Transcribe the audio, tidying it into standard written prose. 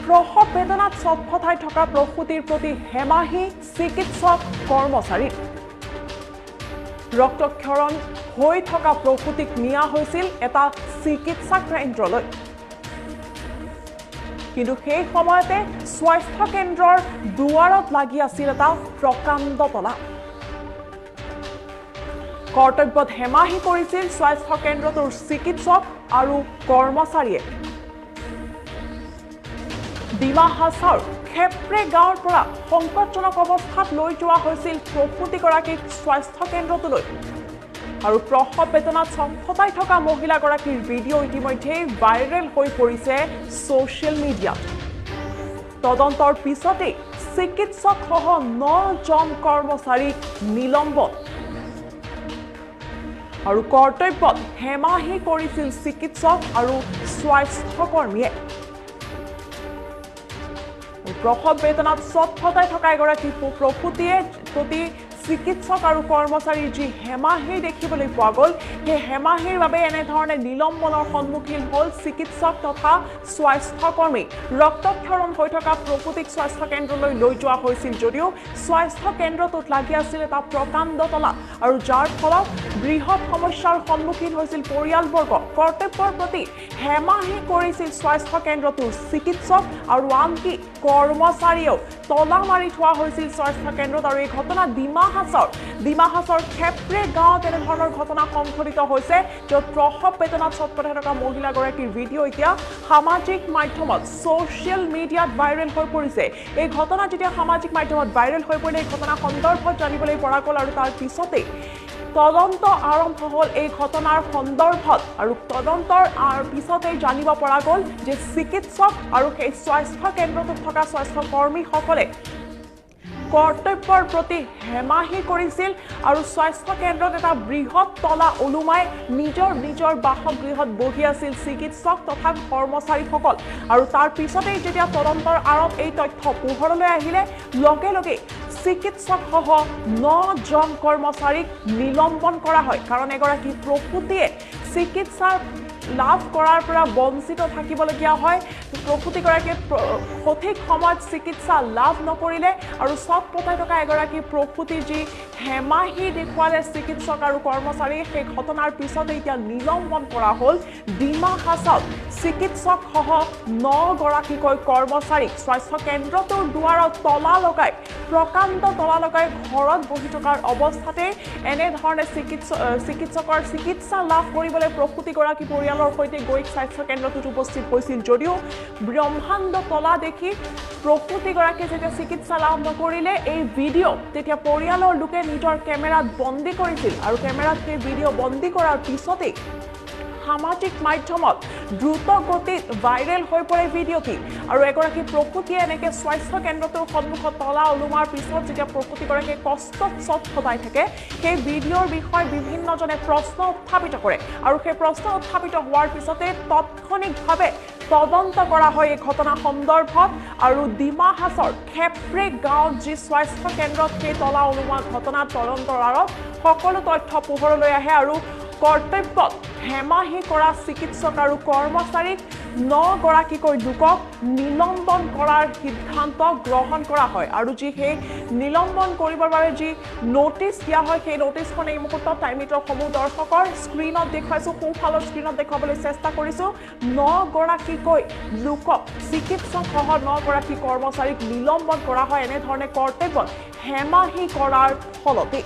প্ৰসৱ বেদনাত ছটফটাই থকা প্ৰসূতিৰ প্ৰতি হেমাহি চিকিৎসক কৰ্মচাৰী ৰক্তক্ষৰণ হৈ থকা প্ৰসূতিক নিয়া হৈছিল এটা চিকিৎসা কেন্দ্ৰলৈ কিন্তু সেই সময়তে স্বাস্থ্য কেন্দ্ৰৰ দুৱাৰত লাগি আছিল এটা প্ৰকাণ্ড তলা কৰ্তব্যত হেমাহি কৰিছিল স্বাস্থ্য কেন্দ্ৰটোৰ চিকিৎসক আৰু কৰ্মচাৰীয়ে ডিমা হাছাওৰ খেপ্ৰে গাঁৱৰ পৰা সংকটজনক অৱস্থাত লৈ যোৱা হৈছিল প্ৰসূতিগৰাকীক স্বাস্থ্য কেন্দ্ৰটোলৈ আৰু প্ৰসৱ বেদনাত ছটফটাই থকা মহিলাগৰাকীৰ ভিডিঅ' ইতিমধ্যে ভাইৰেল হৈ পৰিছে ছ'চিয়েল মিডিয়াত তদন্তৰ পিছতে চিকিৎসকসহ 9জন কৰ্মচাৰীক নিলম্বন আৰু কৰ্তব্যত হেমাহি কৰিছিল চিকিৎসক আৰু স্বাস্থ্যকৰ্মীয়ে প্ৰসৱ বেদনাত ছটফটাই থকা এগৰাকী প্ৰসূতিয়ে প্ৰতি চিকিৎসক আৰু কৰ্মচাৰীৰ যি হেমাহি দেখিবলৈ পোৱা গ'ল সেই হেমাহিৰ বাবে এনেধৰণে নিলম্বনৰ সন্মুখীন হ'ল চিকিৎসক তথা স্বাস্থ্যকৰ্মী ৰক্তক্ষৰণ হৈ থকা প্ৰসূতিক স্বাস্থ্য কেন্দ্ৰলৈ লৈ যোৱা হৈছিল যদিও স্বাস্থ্য কেন্দ্ৰটোত লাগি আছিল এটা প্ৰকাণ্ড তলা আৰু যাৰ ফলত বৃহৎ সমস্যাৰ সন্মুখীন হৈছিল পৰিয়ালবৰ্গ কৰ্তব্যৰ প্ৰতি হেমাহি কৰিছিল স্বাস্থ্য কেন্দ্ৰটোৰ চিকিৎসক আৰু আনকি কৰ্মচাৰীয়েও তলা মাৰি থোৱা হৈছিল স্বাস্থ্য কেন্দ্ৰত আৰু এই ঘটনা ডিমা হাছাওৰ খেপ্ৰে গাঁৱত এনেধৰণৰ ঘটনা সংঘটিত হৈছে য'ত প্ৰসৱ বেদনাত ছটফটাই থকা মহিলাগৰাকীৰ ভিডিঅ' এতিয়া সামাজিক মাধ্যমত ছ'চিয়েল মিডিয়াত ভাইৰেল হৈ পৰিছে এই ঘটনা যেতিয়া সামাজিক মাধ্যমত ভাইৰেল হৈ পৰিলে এই ঘটনা সন্দৰ্ভত জানিবলৈ পৰা গ'ল আৰু তাৰ পিছতেই তদন্ত আৰম্ভ হ'ল এই ঘটনাৰ সন্দৰ্ভত আৰু তদন্তৰ পিছতেই জানিব পৰা গ'ল যে চিকিৎসক আৰু সেই স্বাস্থ্য কেন্দ্ৰটোত থকা স্বাস্থ্যকৰ্মীসকলে কৰ্তব্যৰ প্ৰতি হেমাহি কৰিছিল আৰু স্বাস্থ্য কেন্দ্ৰত এটা বৃহৎ তলা ওলোমাই নিজৰ বাসগৃহত বহি আছিল চিকিৎসক তথা কৰ্মচাৰীসকল আৰু তাৰ পিছতেই যেতিয়া তদন্তৰ আঁৰত এই তথ্য পোহৰলৈ আহিলে লগে লগে চিকিৎসকসহ 9জন কৰ্মচাৰীক নিলম্বন কৰা হয় কাৰণ এগৰাকী প্ৰসূতিয়ে চিকিৎসা লাভ কৰাৰ পৰা বঞ্চিত থাকিবলগীয়া হয় প্ৰসূতিগৰাকীয়ে সঠিক সময়ত চিকিৎসা লাভ নকৰিলে আৰু ছটফটাই থকা এগৰাকী প্ৰসূতিৰ যি হেমাহি দেখুৱালে চিকিৎসক আৰু কৰ্মচাৰীয়ে সেই ঘটনাৰ পিছতে এতিয়া নিলম্বন কৰা হ'ল ডিমা হাছাওত চিকিৎসকসহ 9গৰাকীকৈ কৰ্মচাৰীক স্বাস্থ্য কেন্দ্ৰটোৰ দুৱাৰত তলা লগাই প্ৰকাণ্ড তলা লগাই ঘৰত বহি থকাৰ অৱস্থাতে এনেধৰণে চিকিৎসকৰ চিকিৎসা লাভ কৰিবলৈ প্ৰসূতিগৰাকী পৰিয়ালৰ সৈতে গৈ স্বাস্থ্য কেন্দ্ৰটোত উপস্থিত হৈছিল যদিও ব্ৰহ্মাণ্ড তলা দেখি প্ৰসূতিগৰাকীয়ে যেতিয়া চিকিৎসা লাভ নকৰিলে এই ভিডিঅ' তেতিয়া পৰিয়ালৰ লোকে নিজৰ কেমেৰাত বন্দী কৰিছিল আৰু কেমেৰাত সেই ভিডিঅ' বন্দী কৰাৰ পিছতেই সামাজিক মাধ্যমত দ্ৰুত গতিত ভাইৰেল হৈ পৰে ভিডিঅ'টি আৰু এগৰাকী প্ৰসূতিয়ে এনেকৈ স্বাস্থ্য কেন্দ্ৰটোৰ সন্মুখত তলা ওলোমাৰ পিছত যেতিয়া প্ৰসূতিগৰাকীয়ে কষ্টত ছটফটাই থাকে সেই ভিডিঅ'ৰ বিষয়ে বিভিন্নজনে প্ৰশ্ন উত্থাপিত কৰে আৰু সেই প্ৰশ্ন উত্থাপিত হোৱাৰ পিছতে তাৎক্ষণিকভাৱে তদন্ত কৰা হয় এই ঘটনা সন্দৰ্ভত আৰু ডিমা হাছাওৰ খেপ্ৰে গাঁৱত যি স্বাস্থ্য কেন্দ্ৰত সেই তলা ওলোমা ঘটনাৰ তদন্তৰ আঁৰত সকলো তথ্য পোহৰলৈ আহে আৰু কৰ্তব্যত হেমাহি কৰা চিকিৎসক আৰু কৰ্মচাৰীক 9গৰাকীকৈ লোকক নিলম্বন কৰাৰ সিদ্ধান্ত গ্ৰহণ কৰা হয় আৰু যি সেই নিলম্বন কৰিবৰ বাবে যি নোটিছ দিয়া হয় সেই নোটিছখন এই মুহূৰ্তত টাইমিটৰসমূহ দৰ্শকৰ স্ক্ৰীণত দেখুৱাইছোঁ সোঁফালৰ স্ক্ৰীণত দেখুৱাবলৈ চেষ্টা কৰিছোঁ 9গৰাকীকৈ লোকক চিকিৎসকসহ 9গৰাকী কৰ্মচাৰীক নিলম্বন কৰা হয় এনেধৰণে কৰ্তব্যত হেমাহি কৰাৰ ফলতে